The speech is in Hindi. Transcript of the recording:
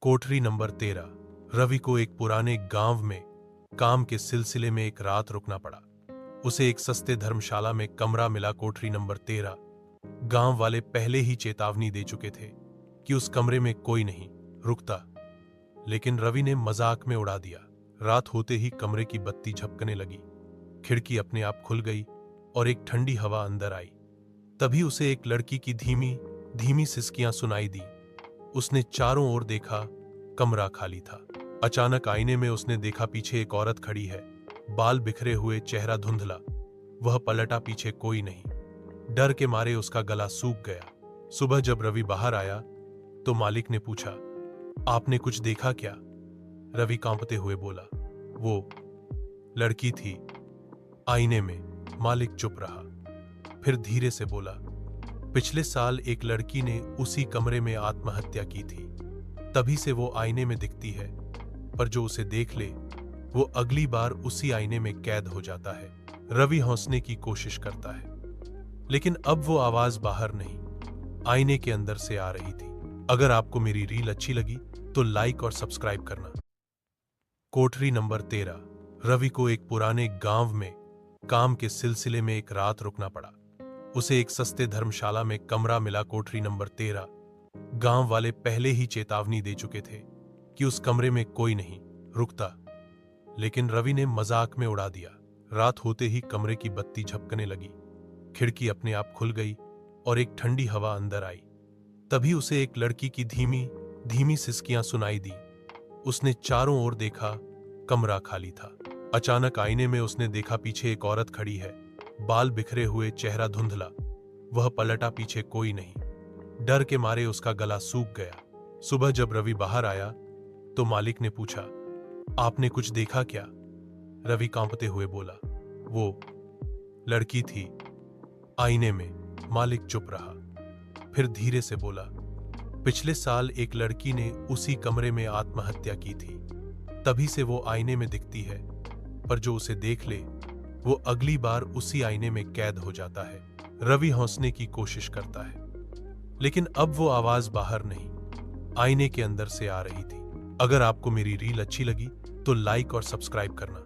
कोठरी नंबर 13। रवि को एक पुराने गांव में काम के सिलसिले में एक रात रुकना पड़ा। उसे एक सस्ते धर्मशाला में कमरा मिला। कोठरी नंबर 13। गांव वाले पहले ही चेतावनी दे चुके थे कि उस कमरे में कोई नहीं रुकता, लेकिन रवि ने मजाक में उड़ा दिया। रात होते ही कमरे की बत्ती झपकने लगी, खिड़की अपने आप खुल गई और एक ठंडी हवा अंदर आई। तभी उसे एक लड़की की धीमी धीमी सिसकियां सुनाई दी। उसने चारों ओर देखा, कमरा खाली था। अचानक आईने में उसने देखा पीछे एक औरत खड़ी है, बाल बिखरे हुए, चेहरा धुंधला। वह पलटा, पीछे कोई नहीं। डर के मारे उसका गला सूख गया। सुबह जब रवि बाहर आया तो मालिक ने पूछा, आपने कुछ देखा क्या? रवि कांपते हुए बोला, वो लड़की थी आईने में। मालिक चुप रहा, फिर धीरे से बोला, पिछले साल एक लड़की ने उसी कमरे में आत्महत्या की थी। तभी से वो आईने में दिखती है, पर जो उसे देख ले वो अगली बार उसी आईने में कैद हो जाता है। रवि हंसने की कोशिश करता है, लेकिन अब वो आवाज बाहर नहीं, आईने के अंदर से आ रही थी। अगर आपको मेरी रील अच्छी लगी तो लाइक और सब्सक्राइब करना। कोठरी नंबर 13। रवि को एक पुराने गांव में काम के सिलसिले में एक रात रुकना पड़ा। उसे एक सस्ते धर्मशाला में कमरा मिला। कोठरी नंबर 13। गांव वाले पहले ही चेतावनी दे चुके थे कि उस कमरे में कोई नहीं रुकता, लेकिन रवि ने मजाक में उड़ा दिया। रात होते ही कमरे की बत्ती झपकने लगी, खिड़की अपने आप खुल गई और एक ठंडी हवा अंदर आई। तभी उसे एक लड़की की धीमी धीमी सिसकियां सुनाई दी। उसने चारों ओर देखा, कमरा खाली था। अचानक आईने में उसने देखा पीछे एक औरत खड़ी है, बाल बिखरे हुए, चेहरा धुंधला। वह पलटा, पीछे कोई नहीं। डर के मारे उसका गला सूख गया। सुबह जब रवि बाहर आया तो मालिक ने पूछा, आपने कुछ देखा क्या? रवि कांपते हुए बोला, वो लड़की थी आईने में। मालिक चुप रहा, फिर धीरे से बोला, पिछले साल एक लड़की ने उसी कमरे में आत्महत्या की थी। तभी से वो आईने में दिखती है, पर जो उसे देख ले वो अगली बार उसी आईने में कैद हो जाता है। रवि हंसने की कोशिश करता है, लेकिन अब वो आवाज बाहर नहीं, आईने के अंदर से आ रही थी। अगर आपको मेरी रील अच्छी लगी तो लाइक और सब्सक्राइब करना।